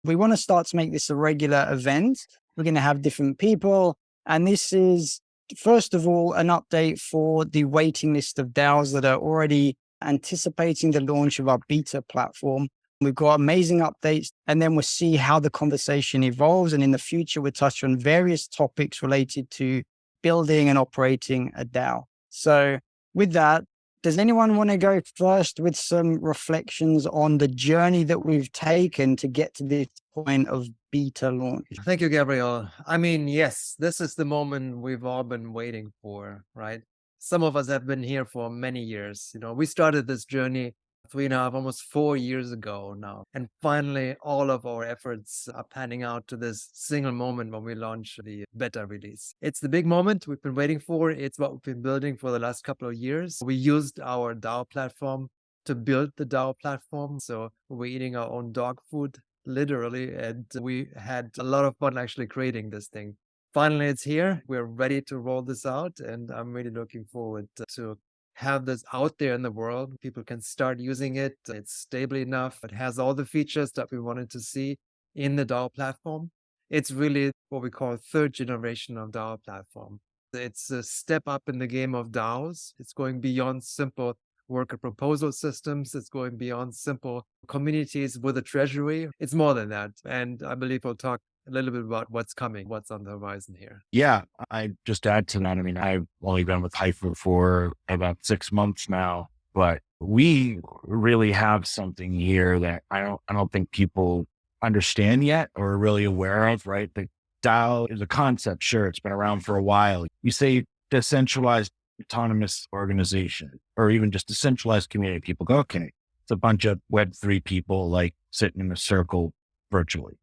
we want to start to make this a regular event. We're going to have different people. And this is, first of all, an update for the waiting list of DAOs that are already anticipating the launch of our beta platform. We've got amazing updates, and then we'll see how the conversation evolves. And in the future, we'll touch on various topics related to building and operating a DAO. So with that, does anyone want to go first with some reflections on the journey that we've taken to get to this point of beta launch? Thank you, Gabriel. I mean, yes, this is the moment we've all been waiting for, right? Some of us have been here for many years. We started this journey 3.5, almost 4 years ago now. And finally, all of our efforts are panning out to this single moment when we launch the beta release. It's the big moment we've been waiting for. It's what we've been building for the last couple of years. We used our DAO platform to build the DAO platform. So we're eating our own dog food, literally. And we had a lot of fun actually creating this thing. Finally, it's here. We're ready to roll this out. And I'm really looking forward to have this out there in the world. People can start using it. It's stable enough. It has all the features that we wanted to see in the DAO platform. It's really what we call third generation of DAO platform. It's a step up in the game of DAOs. It's going beyond simple worker proposal systems. It's going beyond simple communities with a treasury. It's more than that. And I believe we'll talk a little bit about what's coming, what's on the horizon here. Yeah, I just add to that. I mean, I've only been with Hypha for about 6 months now, but we really have something here that I don't think people understand yet or are really aware of, right? The DAO is a concept. Sure, it's been around for a while. You say decentralized autonomous organization, or even just decentralized community. People go, okay, it's a bunch of Web3 people like sitting in a circle virtually,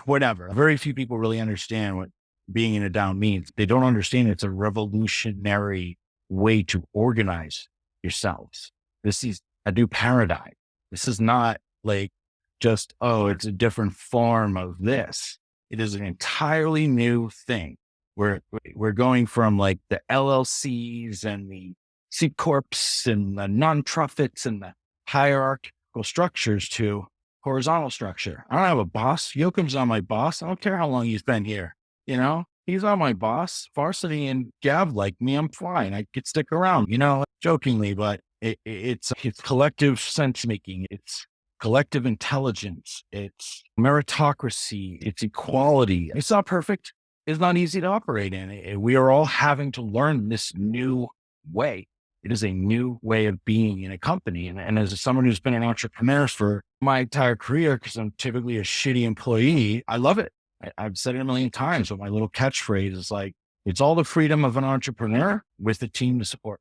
whatever. Very few people really understand what being in a DAO means. They don't understand it's a revolutionary way to organize yourselves. This is a new paradigm. This is not like just, it's a different form of this. It is an entirely new thing. We're going from like the LLCs and the C Corps and the nonprofits and the hierarchical structures to horizontal structure. I don't have a boss. Joachim's not my boss. I don't care how long he's been here. He's not my boss. Varsity and Gav like me. I'm fine. I could stick around, jokingly, but it's collective sense making. It's collective intelligence. It's meritocracy. It's equality. It's not perfect. It's not easy to operate in. We are all having to learn this new way. It is a new way of being in a company. And as someone who's been an entrepreneur for my entire career, because I'm typically a shitty employee, I love it. I've said it a million times, but my little catchphrase is like, it's all the freedom of an entrepreneur with a team to support.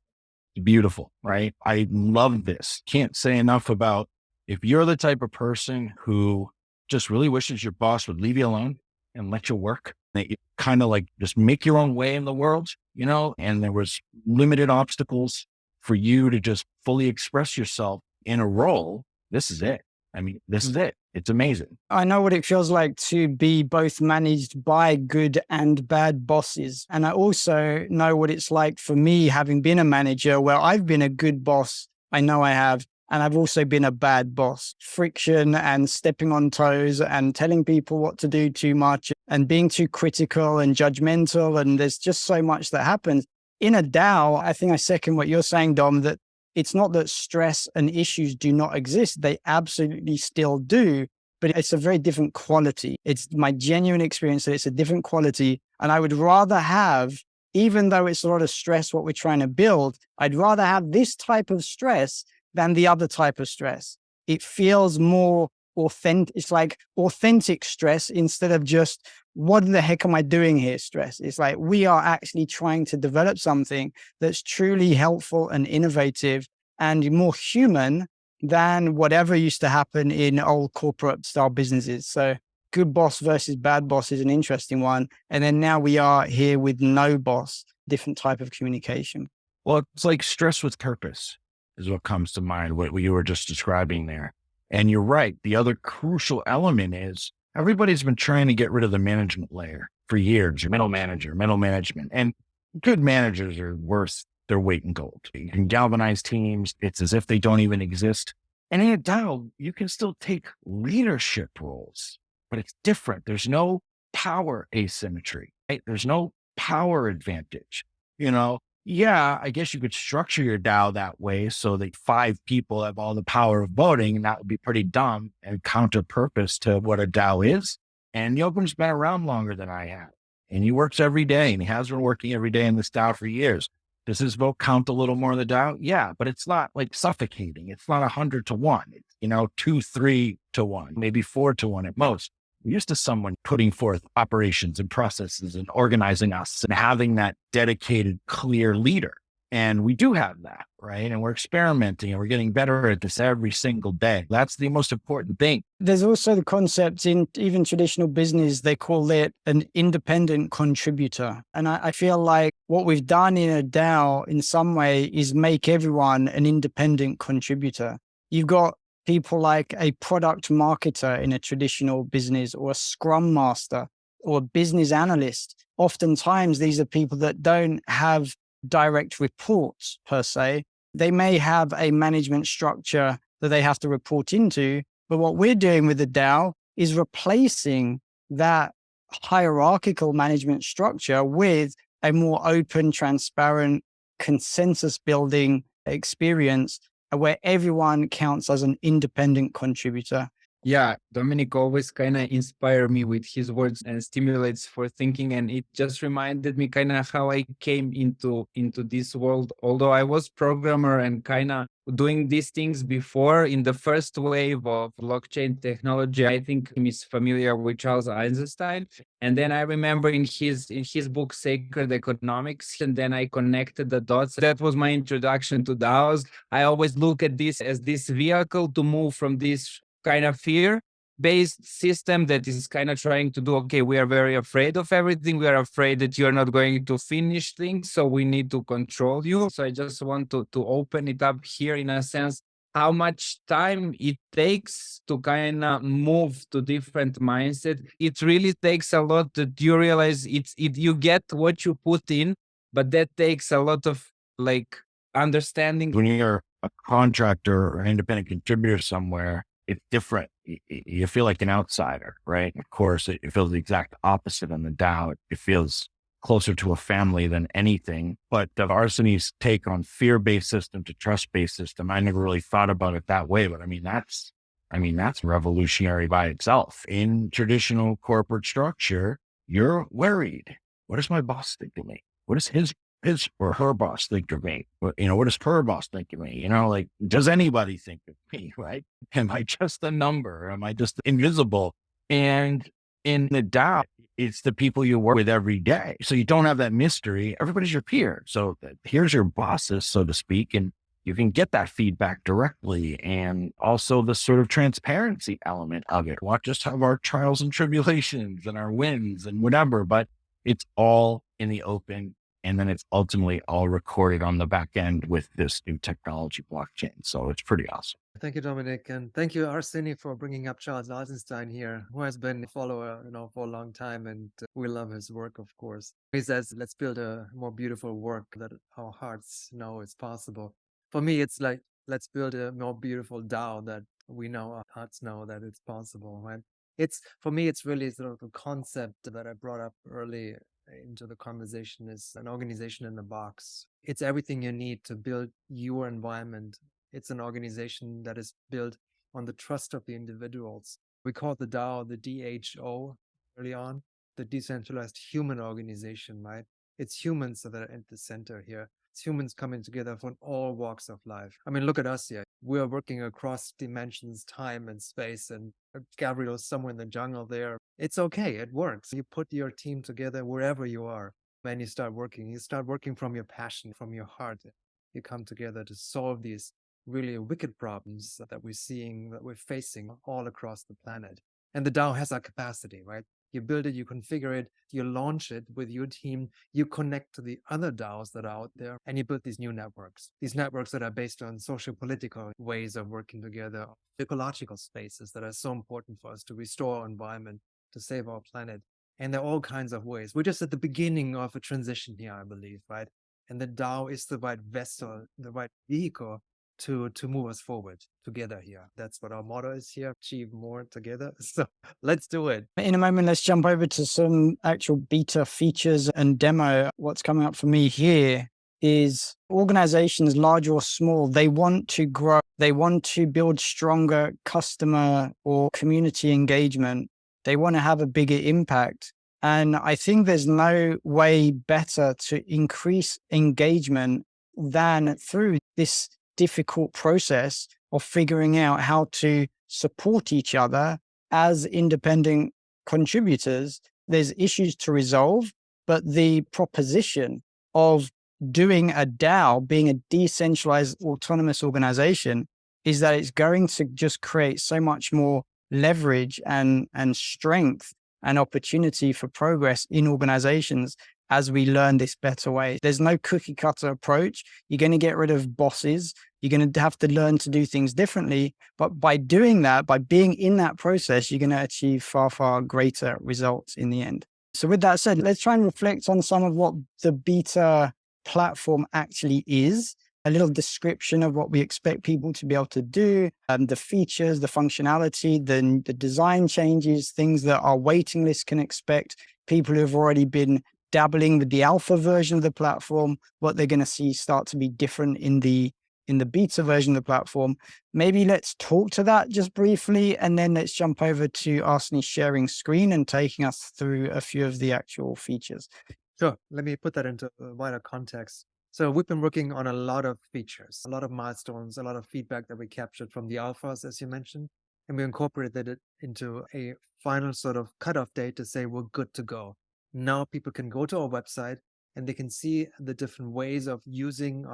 It's beautiful, right? I love this. Can't say enough about if you're the type of person who just really wishes your boss would leave you alone and let you work, that you kind of like just make your own way in the world, and there was limited obstacles for you to just fully express yourself in a role. This is it. I mean, this is it. It's amazing. I know what it feels like to be both managed by good and bad bosses. And I also know what it's like for me, having been a manager, where I've been a good boss. I know I have. And I've also been a bad boss. Friction and stepping on toes and telling people what to do too much and being too critical and judgmental. And there's just so much that happens. In a DAO, I think I second what you're saying, Dom, that it's not that stress and issues do not exist. They absolutely still do, but it's a very different quality. It's my genuine experience that it's a different quality. And I would rather have, even though it's a lot of stress, what we're trying to build, I'd rather have this type of stress than the other type of stress. It feels more authentic. It's like authentic stress instead of just, what the heck am I doing here stress? It's like we are actually trying to develop something that's truly helpful and innovative and more human than whatever used to happen in old corporate style businesses. So good boss versus bad boss is an interesting one. And then now we are here with no boss, different type of communication. Well, it's like stress with purpose is what comes to mind, what you were just describing there. And you're right. The other crucial element is everybody's been trying to get rid of the management layer for years, middle management. And good managers are worth their weight in gold. You can galvanize teams. It's as if they don't even exist. And in a DAO, you can still take leadership roles but it's different. There's no power asymmetry, right? There's no power advantage. Yeah, I guess you could structure your DAO that way so that 5 people have all the power of voting, and that would be pretty dumb and counter purpose to what a DAO is. And Yokum's been around longer than I have, and he works every day, and he has been working every day in this DAO for years. Does his vote count a little more in the DAO? Yeah, but it's not like suffocating. It's not 100 to 1. It's, 2, 3 to 1, maybe 4 to 1 at most. We're used to someone putting forth operations and processes and organizing us and having that dedicated, clear leader. And we do have that, right? And we're experimenting and we're getting better at this every single day. That's the most important thing. There's also the concept in even traditional business, they call it an independent contributor. And I feel like what we've done in a DAO in some way is make everyone an independent contributor. You've got people like a product marketer in a traditional business, or a scrum master, or a business analyst. Oftentimes, these are people that don't have direct reports per se. They may have a management structure that they have to report into, but what we're doing with the DAO is replacing that hierarchical management structure with a more open, transparent, consensus building experience where everyone counts as an independent contributor. Yeah, Dominic always kind of inspire me with his words and stimulates for thinking. And it just reminded me kind of how I came into this world. Although I was programmer and kind of doing these things before in the first wave of blockchain technology, I think he's familiar with Charles Eisenstein. And then I remember in his book, Sacred Economics, and then I connected the dots. That was my introduction to DAOs. I always look at this as this vehicle to move from this kind of fear-based system that is kind of trying to do, okay, we are very afraid of everything. We are afraid that you're not going to finish things, so we need to control you. So I just want to open it up here in a sense, how much time it takes to kind of move to different mindset. It really takes a lot that you realize you get what you put in, but that takes a lot of understanding. When you're a contractor or independent contributor somewhere, it's different. You feel like an outsider, right? Of course, it feels the exact opposite on the DAO. It feels closer to a family than anything. But the Arseni's take on fear-based system to trust-based system, I never really thought about it that way. But that's revolutionary by itself. In traditional corporate structure, you're worried. What does my boss think of me? What does his or her boss think of me? What does her boss think of me? Does anybody think of me, right? Am I just a number? Am I just invisible? And in the DAO, it's the people you work with every day. So you don't have that mystery. Everybody's your peer. So here's your bosses, so to speak, and you can get that feedback directly. And also the sort of transparency element of it. We'll just have our trials and tribulations and our wins and whatever, but it's all in the open. And then it's ultimately all recorded on the back end with this new technology blockchain. So it's pretty awesome. Thank you, Dominic. And thank you, Arseni, for bringing up Charles Eisenstein here, who has been a follower, for a long time. And we love his work, of course. He says, let's build a more beautiful work that our hearts know is possible. For me, it's like, let's build a more beautiful DAO that we know, our hearts know that it's possible, right? For me, it's really sort of the concept that I brought up early into the conversation is an organization in a box. It's everything you need to build your environment. It's an organization that is built on the trust of the individuals. We call the DAO the DHO early on, the Decentralized Human Organization, right? It's humans that are at the center here. It's humans coming together from all walks of life. I mean, look at us here. We are working across dimensions, time and space, and Gabriel's somewhere in the jungle there. It's okay. It works. You put your team together wherever you are and you start working. You start working from your passion, from your heart. You come together to solve these really wicked problems that we're facing all across the planet. And the DAO has that capacity, right? You build it, you configure it, you launch it with your team, you connect to the other DAOs that are out there, and you build these new networks. These networks that are based on social political ways of working together, ecological spaces that are so important for us to restore our environment, to save our planet. And there are all kinds of ways. We're just at the beginning of a transition here, I believe, right? And the DAO is the right vessel, the right vehicle to move us forward together here. That's what our motto is here: achieve more together. So let's do it. In a moment, let's jump over to some actual beta features and demo. What's coming up for me here is organizations, large or small, they want to grow. They want to build stronger customer or community engagement. They want to have a bigger impact. And I think there's no way better to increase engagement than through this difficult process of figuring out how to support each other as independent contributors. There's issues to resolve, but the proposition of doing a DAO, being a decentralized autonomous organization, is that it's going to just create so much more leverage and strength and opportunity for progress in organizations as we learn this better way. There's no cookie cutter approach. You're going to get rid of bosses. You're going to have to learn to do things differently. But by doing that, by being in that process, you're going to achieve far, far greater results in the end. So with that said, let's try and reflect on some of what the beta platform actually is, a little description of what we expect people to be able to do, the features, the functionality, the design changes, things that our waiting list can expect, people who have already been dabbling with the alpha version of the platform, what they're going to see start to be different in the beta version of the platform. Maybe let's talk to that just briefly, and then let's jump over to Arseny sharing screen and taking us through a few of the actual features. Sure. Let me put that into a wider context. So we've been working on a lot of features, a lot of milestones, a lot of feedback that we captured from the alphas, as you mentioned, and we incorporated it into a final sort of cutoff date to say we're good to go. Now people can go to our website and they can see the different ways of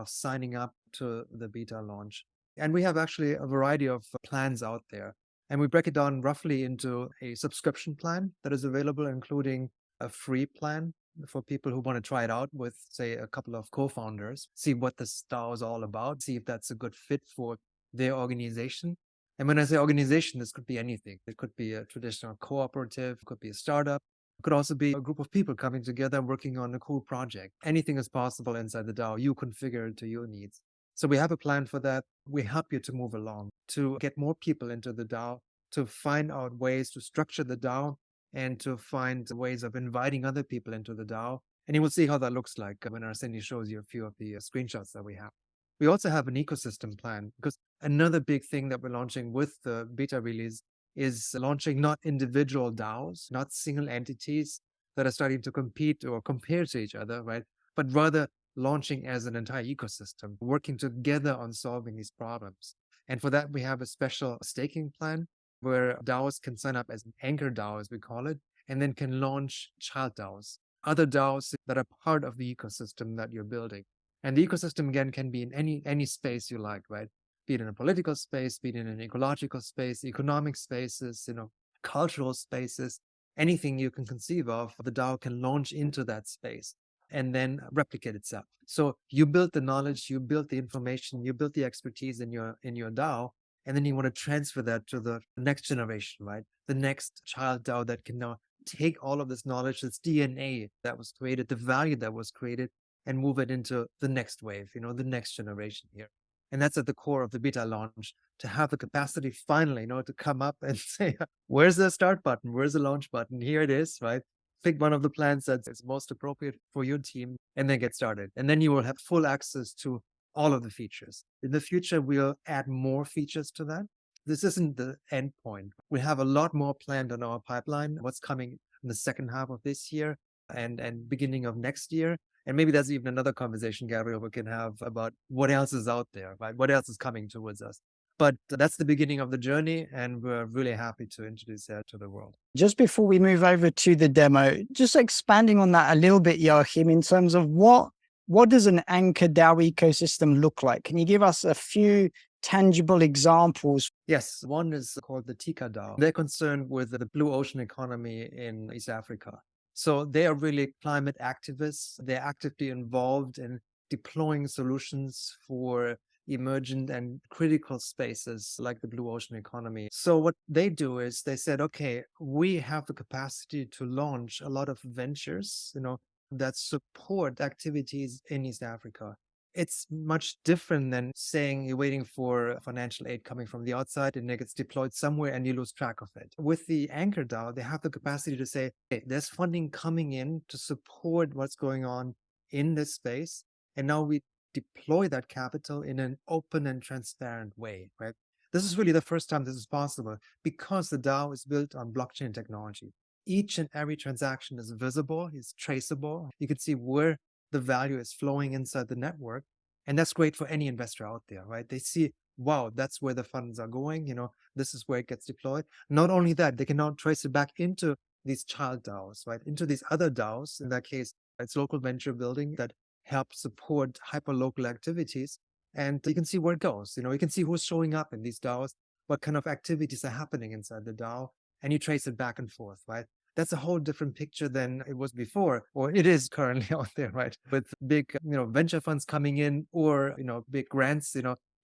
signing up to the beta launch. And we have actually a variety of plans out there. And we break it down roughly into a subscription plan that is available, including a free plan for people who want to try it out with, say, a couple of co-founders, see what this DAO is all about, see if that's a good fit for their organization. And when I say organization, this could be anything. It could be a traditional cooperative, it could be a startup, it could also be a group of people coming together working on a cool project. Anything is possible inside the DAO. You configure it to your needs. So we have a plan for that. We help you to move along, to get more people into the DAO, to find out ways to structure the DAO, and to find ways of inviting other people into the DAO. And you will see how that looks like when Arseny shows you a few of the screenshots that we have. We also have an ecosystem plan, because another big thing that we're launching with the beta release is launching not individual DAOs, not single entities that are starting to compete or compare to each other, right? But rather launching as an entire ecosystem, working together on solving these problems. And for that, we have a special staking plan where DAOs can sign up as an anchor DAO, as we call it, and then can launch child DAOs, other DAOs that are part of the ecosystem that you're building. And the ecosystem, again, can be in any space you like, right? Be it in a political space, be it in an ecological space, economic spaces, cultural spaces, anything you can conceive of, the DAO can launch into that space and then replicate itself. So you build the knowledge, you build the information, you build the expertise in your DAO, and then you want to transfer that to the next generation, right? The next child DAO that can now take all of this knowledge, this DNA that was created, the value that was created, and move it into the next wave, the next generation here. And that's at the core of the beta launch, to have the capacity finally, to come up and say, where's the start button? Where's the launch button? Here it is, right? Pick one of the plans that's most appropriate for your team and then get started. And then you will have full access to all of the features. In the future, we'll add more features to that. This isn't the end point. We have a lot more planned on our pipeline, what's coming in the second half of this year and beginning of next year. And maybe that's even another conversation, Gabriel, we can have about what else is out there, right? What else is coming towards us. But that's the beginning of the journey, and we're really happy to introduce that to the world. Just before we move over to the demo, just expanding on that a little bit, Joachim, in terms of what does an anchor DAO ecosystem look like? Can you give us a few tangible examples? Yes, one is called the Tika DAO. They're concerned with the blue ocean economy in East Africa. So they are really climate activists. They're actively involved in deploying solutions for emergent and critical spaces like the blue ocean economy. So what they do is they said, okay, we have the capacity to launch a lot of ventures, that support activities in East Africa. It's much different than saying you're waiting for financial aid coming from the outside and it gets deployed somewhere and you lose track of it. With the Anchor DAO, they have the capacity to say, hey, there's funding coming in to support what's going on in this space. And now we deploy that capital in an open and transparent way, right? This is really the first time this is possible because the DAO is built on blockchain technology. Each and every transaction is visible, is traceable. You can see where the value is flowing inside the network. And that's great for any investor out there, right? They see, wow, that's where the funds are going. This is where it gets deployed. Not only that, they can now trace it back into these child DAOs, right? Into these other DAOs. In that case, it's local venture building that help support hyper-local activities. And you can see where it goes. You can see who's showing up in these DAOs, what kind of activities are happening inside the DAO, and you trace it back and forth, right? That's a whole different picture than it was before, or it is currently out there, right? With big, venture funds coming in or, big grants,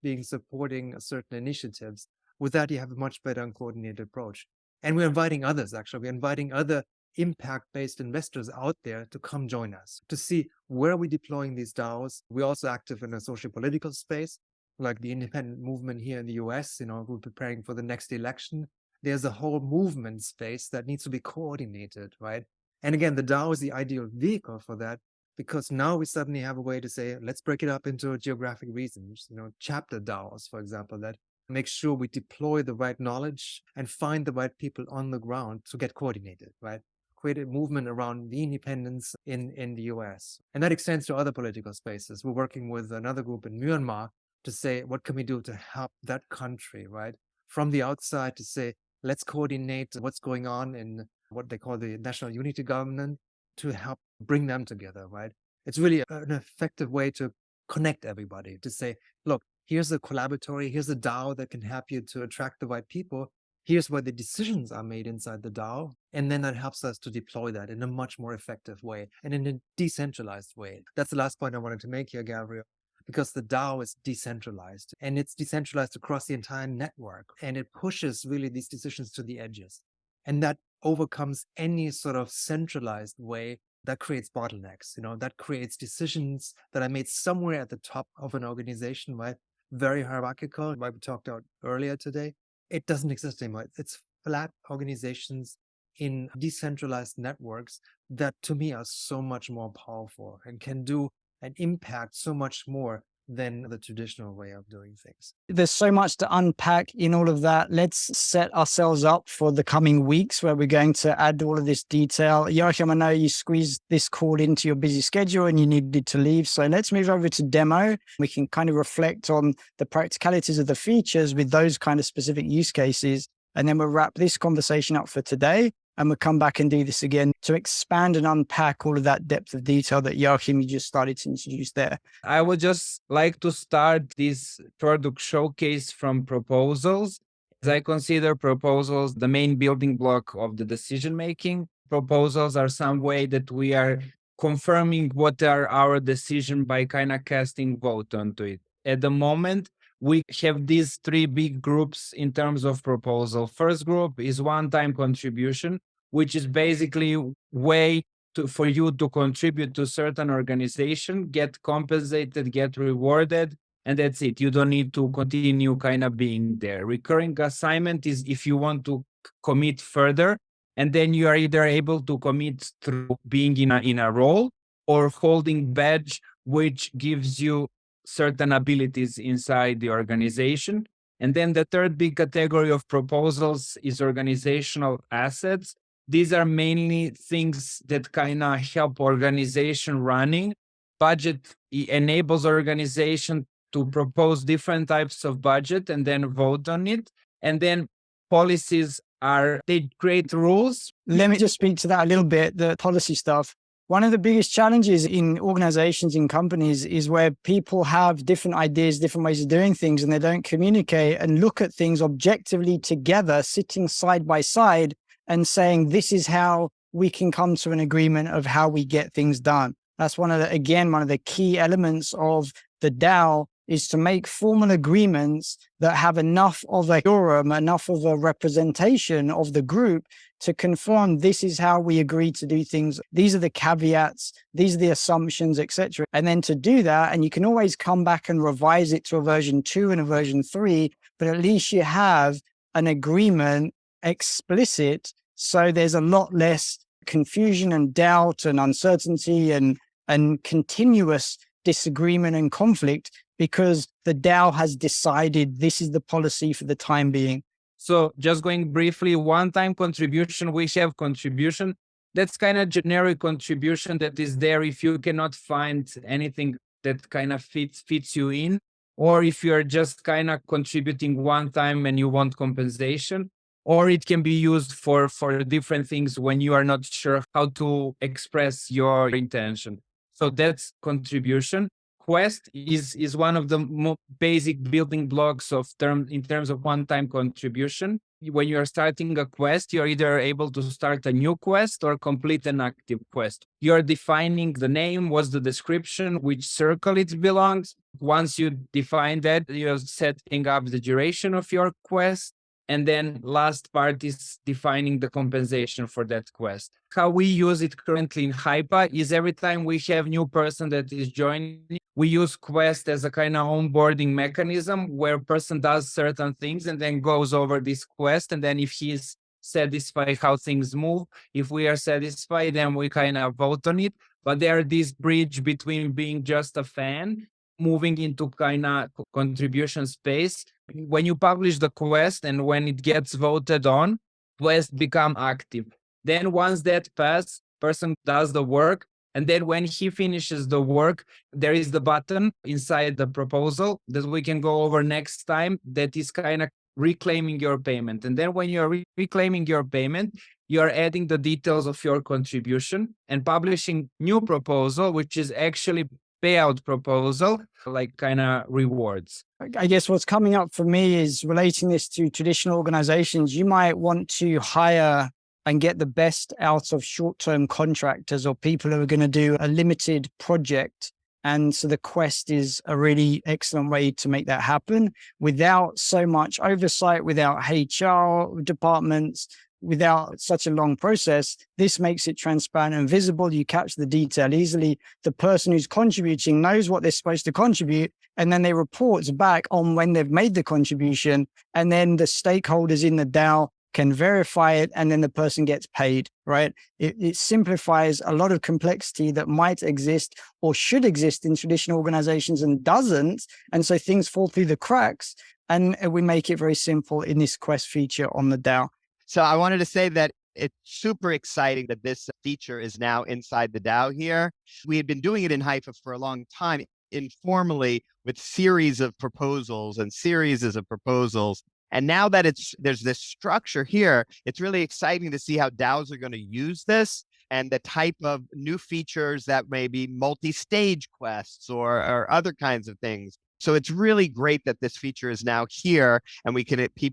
being supporting certain initiatives. With that, you have a much better and coordinated approach. And we're inviting others, actually. We're inviting other impact-based investors out there to come join us, to see where are we deploying these DAOs. We're also active in a social political space, like the independent movement here in the US, we're preparing for the next election. There's a whole movement space that needs to be coordinated, right? And again, the DAO is the ideal vehicle for that because now we suddenly have a way to say, let's break it up into geographic regions, chapter DAOs, for example, that make sure we deploy the right knowledge and find the right people on the ground to get coordinated, right? Create a movement around the independence in the US. And that extends to other political spaces. We're working with another group in Myanmar to say, what can we do to help that country, right? From the outside to say, let's coordinate what's going on in what they call the national unity government to help bring them together, right? It's really an effective way to connect everybody, to say, look, here's a collaboratory, here's a DAO that can help you to attract the right people. Here's where the decisions are made inside the DAO. And then that helps us to deploy that in a much more effective way and in a decentralized way. That's the last point I wanted to make here, Gabriel. Because the DAO is decentralized and it's decentralized across the entire network and it pushes really these decisions to the edges. And that overcomes any sort of centralized way that creates bottlenecks, that creates decisions that are made somewhere at the top of an organization, right? Very hierarchical, like we talked about earlier today. It doesn't exist anymore. It's flat organizations in decentralized networks that to me are so much more powerful and can do and impact so much more than the traditional way of doing things. There's so much to unpack in all of that. Let's set ourselves up for the coming weeks where we're going to add all of this detail. Joachim, I know you squeezed this call into your busy schedule and you needed to leave. So let's move over to demo. We can kind of reflect on the practicalities of the features with those kind of specific use cases. And then we'll wrap this conversation up for today. And we'll come back and do this again to expand and unpack all of that depth of detail that Joachim, you just started to introduce there. I would just like to start this product showcase from proposals, as I consider proposals the main building block of the decision making. Proposals are some way that we are confirming what are our decision by kind of casting vote onto it. At the moment, we have these three big groups in terms of proposal. First group is one-time contribution, which is basically way for you to contribute to certain organization, get compensated, get rewarded, and that's it. You don't need to continue kind of being there. Recurring assignment is if you want to commit further, and then you are either able to commit through being in a role or holding badge, which gives you certain abilities inside the organization. And then the third big category of proposals is organizational assets. These are mainly things that kind of help organization running. Budget enables organization to propose different types of budget and then vote on it. And then policies they create rules. Let me just speak to that a little bit, the policy stuff. One of the biggest challenges in organizations, in companies, is where people have different ideas, different ways of doing things, and they don't communicate and look at things objectively together, sitting side by side and saying, this is how we can come to an agreement of how we get things done. That's one of the key elements of the DAO is to make formal agreements that have enough of a quorum, enough of a representation of the group to confirm this is how we agree to do things. These are the caveats, these are the assumptions, etc. And then to do that, and you can always come back and revise it to a version 2 and a version 3, but at least you have an agreement explicit. So there's a lot less confusion and doubt and uncertainty and continuous disagreement and conflict, because the DAO has decided this is the policy for the time being. So just going briefly, one-time contribution, we have contribution. That's kind of generic contribution that is there if you cannot find anything that kind of fits you in, or if you're just kind of contributing one time and you want compensation, or it can be used for different things when you are not sure how to express your intention. So that's contribution. Quest is one of the basic building blocks in terms of one-time contribution. When you're starting a quest, you're either able to start a new quest or complete an active quest. You're defining the name, what's the description, which circle it belongs. Once you define that, you're setting up the duration of your quest. And then last part is defining the compensation for that quest. How we use it currently in Hypha is every time we have new person that is joining, we use Quest as a kind of onboarding mechanism where a person does certain things and then goes over this quest. And then if he's satisfied how things move, if we are satisfied, then we kind of vote on it. But there this bridge between being just a fan, moving into kind of contribution space. When you publish the quest and when it gets voted on, quest become active. Then once that passes, person does the work. And then when he finishes the work, there is the button inside the proposal that we can go over next time that is kind of reclaiming your payment. And then when you're reclaiming your payment, you're adding the details of your contribution and publishing new proposal, which is actually payout proposal, like kind of rewards. I guess what's coming up for me is relating this to traditional organizations. You might want to hire and get the best out of short-term contractors or people who are going to do a limited project. And so the quest is a really excellent way to make that happen without so much oversight, without HR departments, without such a long process. This makes it transparent and visible. You catch the detail easily. The person who's contributing knows what they're supposed to contribute, and then they report back on when they've made the contribution. And then the stakeholders in the DAO can verify it, and then the person gets paid, right? It simplifies a lot of complexity that might exist or should exist in traditional organizations and doesn't. And so things fall through the cracks, and we make it very simple in this quest feature on the DAO. So I wanted to say that it's super exciting that this feature is now inside the DAO here. We had been doing it in Hypha for a long time, informally, with series of proposals and series of proposals. And now that there's this structure here, it's really exciting to see how DAOs are going to use this and the type of new features that may be multi-stage quests or other kinds of things. So it's really great that this feature is now here and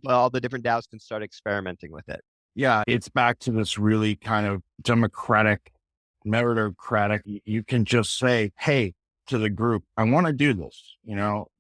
all the different DAOs can start experimenting with it. Yeah, it's back to this really kind of democratic, meritocratic. You can just say, hey, to the group, I want to do this.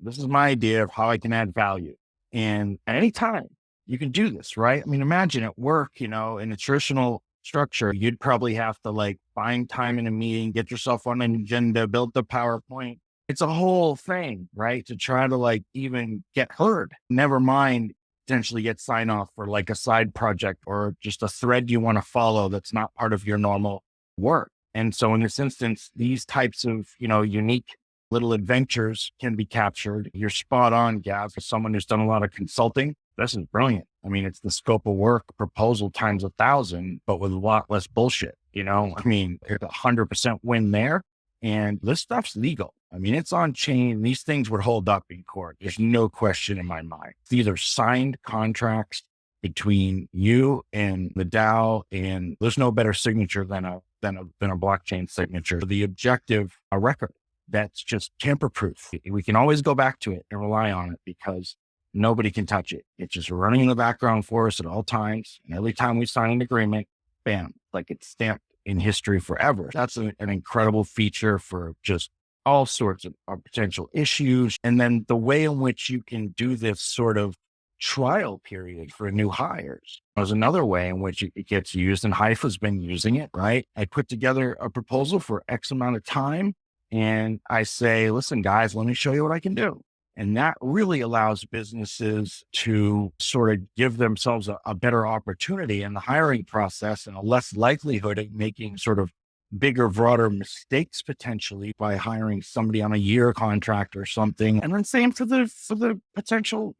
This is my idea of how I can add value. And at any time you can do this, right? I mean, imagine at work, in a traditional structure, you'd probably have to find time in a meeting, get yourself on an agenda, build the PowerPoint. It's a whole thing, right? To try to even get heard, never mind potentially get sign off for a side project or just a thread you want to follow that's not part of your normal work. And so in this instance, these types of, unique little adventures can be captured. You're spot on, Gav. As someone who's done a lot of consulting, this is brilliant. I mean, it's the scope of work proposal times 1,000, but with a lot less bullshit. I mean, it's 100% win there. And this stuff's legal. I mean, it's on chain. These things would hold up in court. There's no question in my mind. These are signed contracts between you and the DAO, and there's no better signature than a blockchain signature. The objective, a record that's just tamper-proof. We can always go back to it and rely on it because nobody can touch it. It's just running in the background for us at all times. And every time we sign an agreement, bam, it's stamped in history forever. That's an incredible feature for just all sorts of potential issues. And then the way in which you can do this sort of trial period for new hires. There's another way in which it gets used, and Hypha's been using it, right? I put together a proposal for X amount of time, and I say, listen, guys, let me show you what I can do. And that really allows businesses to sort of give themselves a better opportunity in the hiring process and a less likelihood of making sort of bigger, broader mistakes potentially by hiring somebody on a year contract or something. And then same for the potential,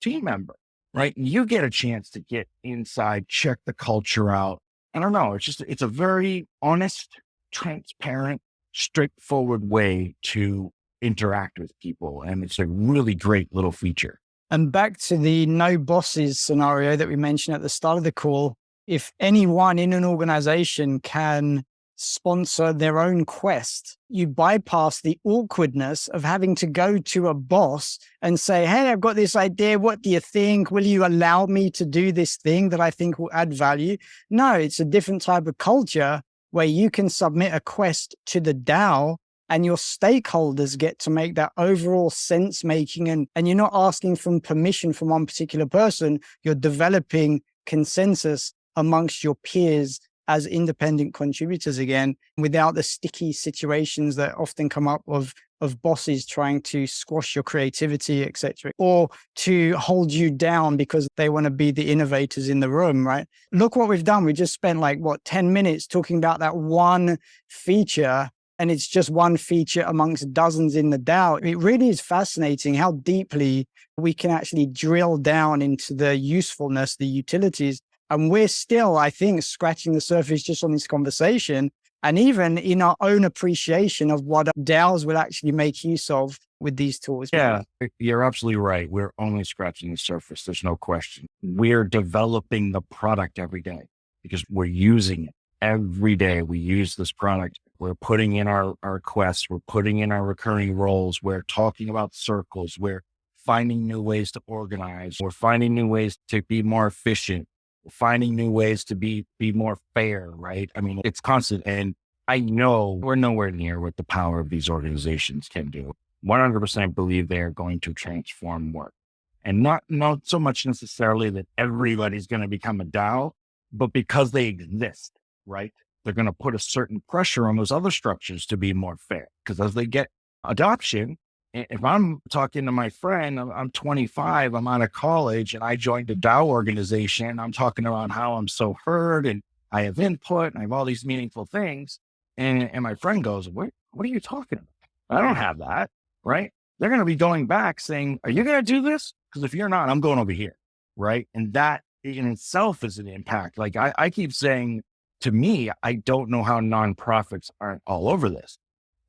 team member, right? You get a chance to get inside, check the culture out. I don't know. It's a very honest, transparent, straightforward way to interact with people. And it's a really great little feature. And back to the no bosses scenario that we mentioned at the start of the call, if anyone in an organization can sponsor their own quest, you bypass the awkwardness of having to go to a boss and say, hey, I've got this idea. What do you think? Will you allow me to do this thing that I think will add value? No, it's a different type of culture where you can submit a quest to the DAO and your stakeholders get to make that overall sense making. And you're not asking for permission from one particular person. You're developing consensus amongst your peers as independent contributors again, without the sticky situations that often come up of bosses trying to squash your creativity, etc., or to hold you down because they want to be the innovators in the room, right? Look what we've done. We just spent 10 minutes talking about that one feature, and it's just one feature amongst dozens in the DAO. It really is fascinating how deeply we can actually drill down into the usefulness, the utilities. And we're still, I think, scratching the surface just on this conversation, and even in our own appreciation of what DAOs will actually make use of with these tools. Yeah, you're absolutely right. We're only scratching the surface. There's no question. We're developing the product every day because we're using it every day. We use this product. We're putting in our quests. We're putting in our recurring roles. We're talking about circles. We're finding new ways to organize. We're finding new ways to be more efficient. Finding new ways to be more fair, right? I mean, it's constant. And I know we're nowhere near what the power of these organizations can do. 100% believe they are going to transform work. And not so much necessarily that everybody's going to become a DAO, but because they exist, right? They're going to put a certain pressure on those other structures to be more fair. Because as they get adoption, if I'm talking to my friend, I'm 25, I'm out of college and I joined a DAO organization, I'm talking about how I'm so heard and I have input and I have all these meaningful things. And my friend goes, what are you talking about? I don't have that, right? They're going to be going back saying, are you going to do this? Because if you're not, I'm going over here, right? And that in itself is an impact. Like I keep saying, to me, I don't know how nonprofits aren't all over this.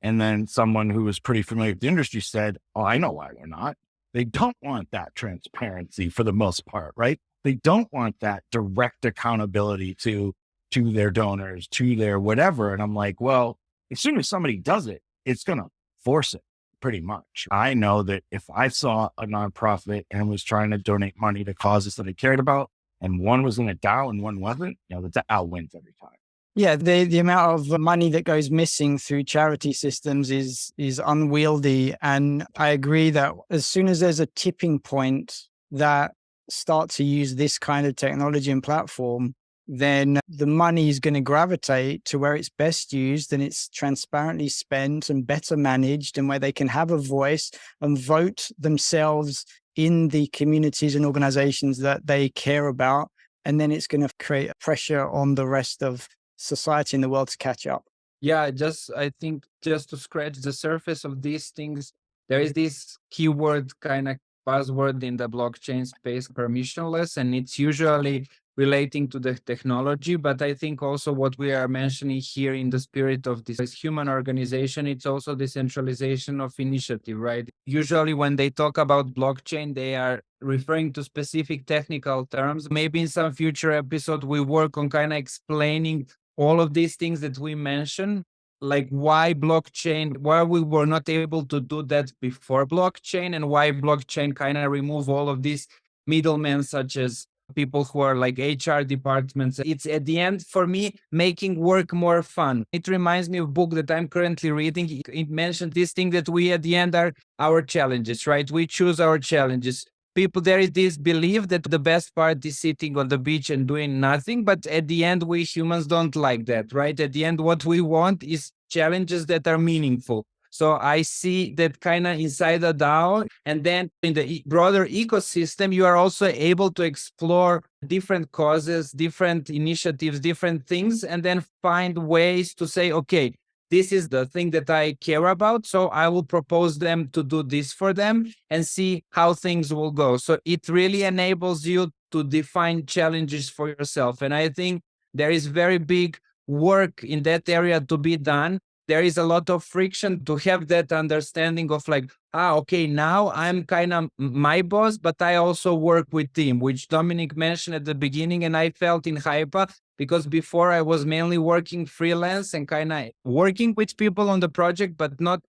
And then someone who was pretty familiar with the industry said, oh, I know why we're not. They don't want that transparency for the most part, right? They don't want that direct accountability to their donors, to their whatever. And I'm like, well, as soon as somebody does it, it's going to force it pretty much. I know that if I saw a nonprofit and was trying to donate money to causes that I cared about, and one was in a DAO and one wasn't, the DAO wins every time. Yeah, the amount of money that goes missing through charity systems is unwieldy. And I agree that as soon as there's a tipping point that start to use this kind of technology and platform, then the money is going to gravitate to where it's best used and it's transparently spent and better managed, and where they can have a voice and vote themselves in the communities and organizations that they care about. And then it's going to create pressure on the rest of society in the world to catch up. Yeah, I think just to scratch the surface of these things, there is this keyword kind of buzzword in the blockchain space, permissionless, and it's usually relating to the technology. But I think also what we are mentioning here in the spirit of this human organization, it's also decentralization of initiative, right? Usually when they talk about blockchain, they are referring to specific technical terms. Maybe in some future episode, we work on kind of explaining all of these things that we mentioned, like why blockchain, why we were not able to do that before blockchain, and why blockchain kind of remove all of these middlemen such as people who are like HR departments. It's at the end for me making work more fun. It reminds me of a book that I'm currently reading. It mentioned this thing that we at the end are our challenges, right? We choose our challenges. People, there is this belief that the best part is sitting on the beach and doing nothing. But at the end, we humans don't like that, right? At the end, what we want is challenges that are meaningful. So I see that kind of inside the DAO. And then in the broader ecosystem, you are also able to explore different causes, different initiatives, different things, and then find ways to say, okay, this is the thing that I care about. So I will propose them to do this for them and see how things will go. So it really enables you to define challenges for yourself. And I think there is very big work in that area to be done. There is a lot of friction to have that understanding of like, okay, now I'm kind of my boss, but I also work with team, which Dominic mentioned at the beginning. And I felt in Hypha because before I was mainly working freelance and kind of working with people on the project, but not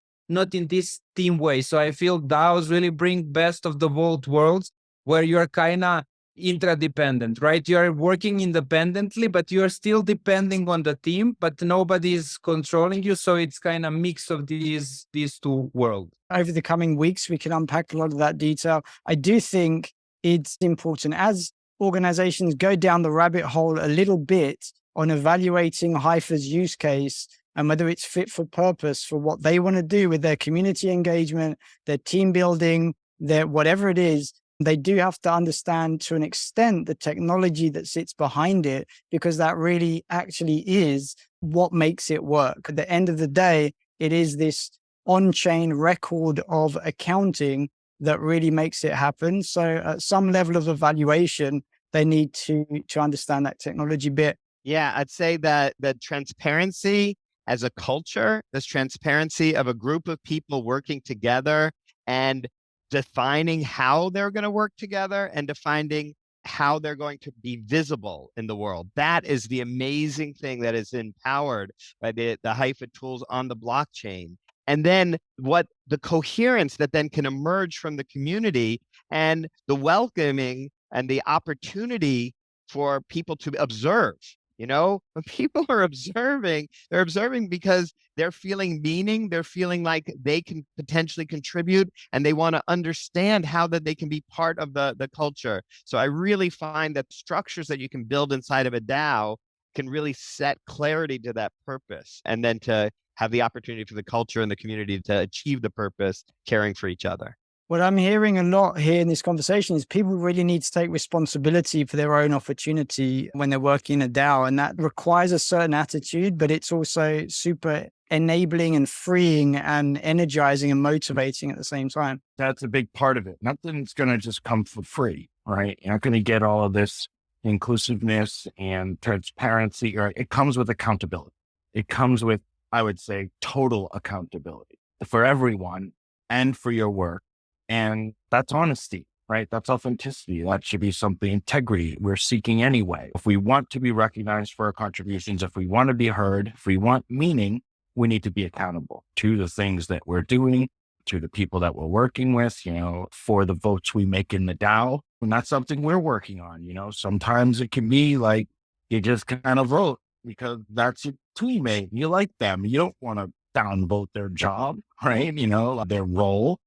in this team way. So I feel DAOs really bring best of the both worlds where you're kind of interdependent, right? You're working independently, but you're still depending on the team, but nobody's controlling you. So it's kind of mix of these two worlds. Over the coming weeks, we can unpack a lot of that detail. I do think it's important as organizations go down the rabbit hole a little bit on evaluating Hypha's use case and whether it's fit for purpose for what they want to do with their community engagement, their team building, their whatever it is. They do have to understand to an extent the technology that sits behind it, because that really actually is what makes it work. At the end of the day, it is this on-chain record of accounting that really makes it happen. So at some level of evaluation, they need to understand that technology bit. Yeah, I'd say that the transparency as a culture, this transparency of a group of people working together and defining how they're going to work together and defining how they're going to be visible in the world. That is the amazing thing that is empowered by the Hypha tools on the blockchain. And then what the coherence that then can emerge from the community and the welcoming and the opportunity for people to observe. You know, when people are observing, they're observing because they're feeling meaning, they're feeling like they can potentially contribute, and they want to understand how that they can be part of the culture. So I really find that structures that you can build inside of a DAO can really set clarity to that purpose, and then to have the opportunity for the culture and the community to achieve the purpose, caring for each other. What I'm hearing a lot here in this conversation is people really need to take responsibility for their own opportunity when they're working in a DAO. And that requires a certain attitude, but it's also super enabling and freeing and energizing and motivating at the same time. That's a big part of it. Nothing's going to just come for free, right? You're not going to get all of this inclusiveness and transparency. Or it comes with accountability. It comes with, I would say, total accountability for everyone and for your work. And that's honesty, right? That's authenticity. That should be something, integrity we're seeking anyway. If we want to be recognized for our contributions, if we want to be heard, if we want meaning, we need to be accountable to the things that we're doing, to the people that we're working with, you know, for the votes we make in the DAO. And that's something we're working on. You know, sometimes it can be like you just kind of vote because that's your teammate. You like them. You don't want to downvote their job, right? You know, their role.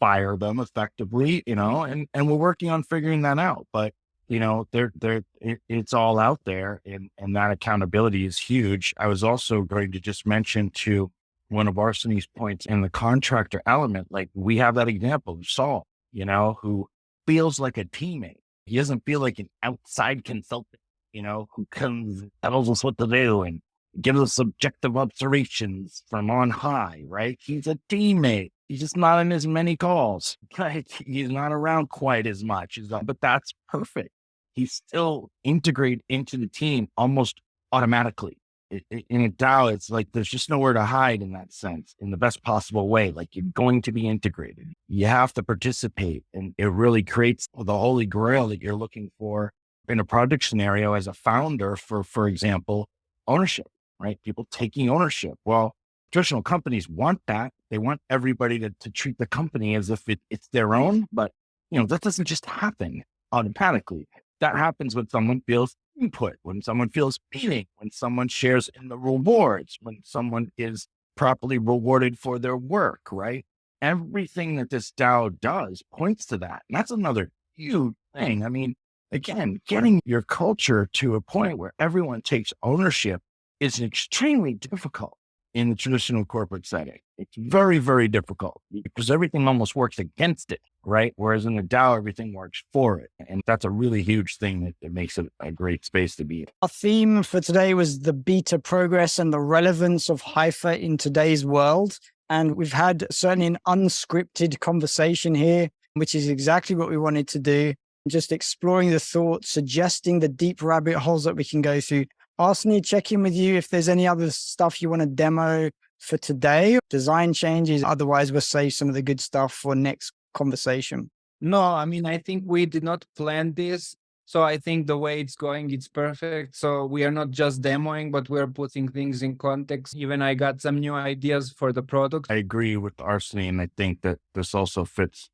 Fire them effectively, you know, and we're working on figuring that out. But, you know, it's all out there, and that accountability is huge. I was also going to just mention to one of Arseni's points in the contractor element, like we have that example of Saul, you know, who feels like a teammate. He doesn't feel like an outside consultant, you know, who comes, tells us what to do and gives us subjective observations from on high, right? He's a teammate. He's just not in as many calls. Right? He's not around quite as much. But that's perfect. He's still integrated into the team almost automatically. In a DAO, it's like there's just nowhere to hide in that sense, in the best possible way. Like you're going to be integrated. You have to participate. And it really creates the holy grail that you're looking for in a project scenario as a founder, for example, ownership, right? People taking ownership. Well, traditional companies want that. They want everybody to treat the company as if it's their own, but you know, that doesn't just happen automatically. That happens when someone feels input, when someone feels meaning, when someone shares in the rewards, when someone is properly rewarded for their work, right? Everything that this DAO does points to that. And that's another huge thing. I mean, again, getting your culture to a point where everyone takes ownership is extremely difficult in the traditional corporate setting. It's very, very difficult because everything almost works against it, right? Whereas in the DAO, everything works for it. And that's a really huge thing that makes it a great space to be in. Our theme for today was the beta progress and the relevance of Hypha in today's world. And we've had certainly an unscripted conversation here, which is exactly what we wanted to do. Just exploring the thoughts, suggesting the deep rabbit holes that we can go through. Arsene, check in with you if there's any other stuff you want to demo for today, design changes. Otherwise, we'll save some of the good stuff for next conversation. No, I mean, I think we did not plan this. So I think the way it's going, it's perfect. So we are not just demoing, but we're putting things in context. Even I got some new ideas for the product. I agree with Arsene, and I think that this also fits,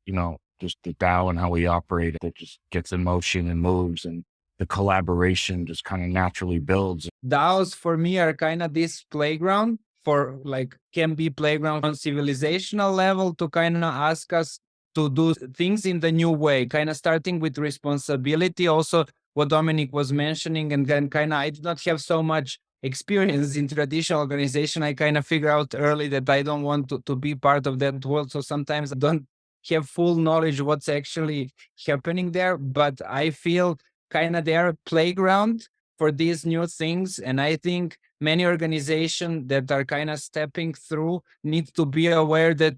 just the DAO and how we operate. It just gets in motion and moves, and the collaboration just kind of naturally builds. DAOs for me are kind of this playground for can be playground on civilizational level to kind of ask us to do things in the new way, kind of starting with responsibility. Also, what Dominic was mentioning, and then I did not have so much experience in traditional organization. I kind of figured out early that I don't want to be part of that world. So sometimes I don't have full knowledge what's actually happening there, but I feel kind of their playground for these new things. And I think many organizations that are kind of stepping through need to be aware that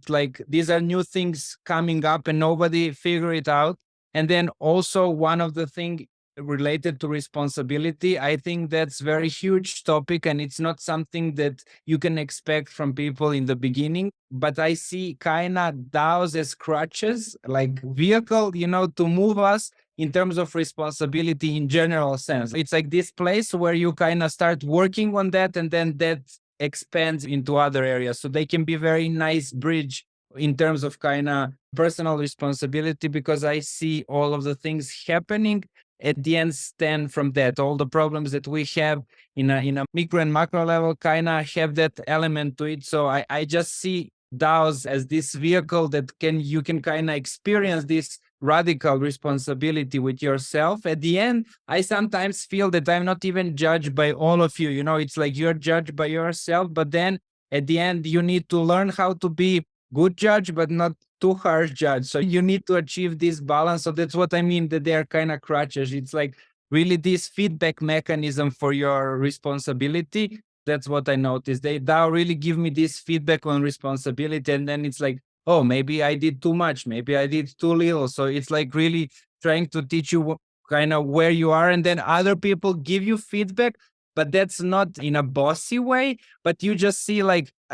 these are new things coming up and nobody figure it out. And then also one of the things related to responsibility, I think that's very huge topic, and it's not something that you can expect from people in the beginning. But I see kind of DAOs as crutches, like vehicle, to move us in terms of responsibility in general sense. It's like this place where you kind of start working on that, and then that expands into other areas. So they can be very nice bridge in terms of kind of personal responsibility, because I see all of the things happening at the end stem from that. All the problems that we have in a micro and macro level kind of have that element to it. So I just see DAOs as this vehicle that you can kind of experience this radical responsibility with yourself. At the end, I sometimes feel that I'm not even judged by all of you. It's like you're judged by yourself, but then at the end, you need to learn how to be good judge, but not too harsh judge. So you need to achieve this balance. So that's what I mean, that they're kind of crutches. It's like really this feedback mechanism for your responsibility. That's what I noticed. They really give me this feedback on responsibility. And then it's like, oh, maybe I did too much. Maybe I did too little. So it's like really trying to teach you kind of where you are. And then other people give you feedback, but that's not in a bossy way. But you just see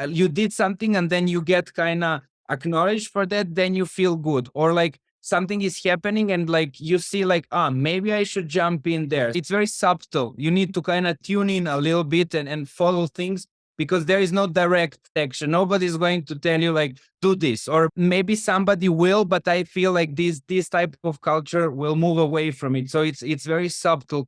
you did something and then you get kind of acknowledged for that. Then you feel good. Or something is happening and you see maybe I should jump in there. It's very subtle. You need to kind of tune in a little bit and follow things, because there is no direct action. Nobody's going to tell you do this, or maybe somebody will, but I feel like this type of culture will move away from it. So it's very subtle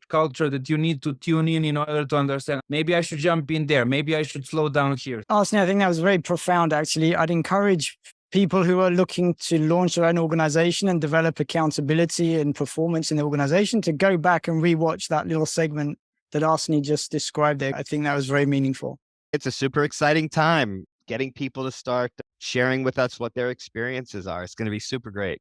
culture that you need to tune in order to understand. Maybe I should jump in there. Maybe I should slow down here. Arsene, I think that was very profound, actually. I'd encourage people who are looking to launch their own organization and develop accountability and performance in the organization to go back and rewatch that little segment that Arsene just described there. I think that was very meaningful. It's a super exciting time getting people to start sharing with us what their experiences are. It's going to be super great.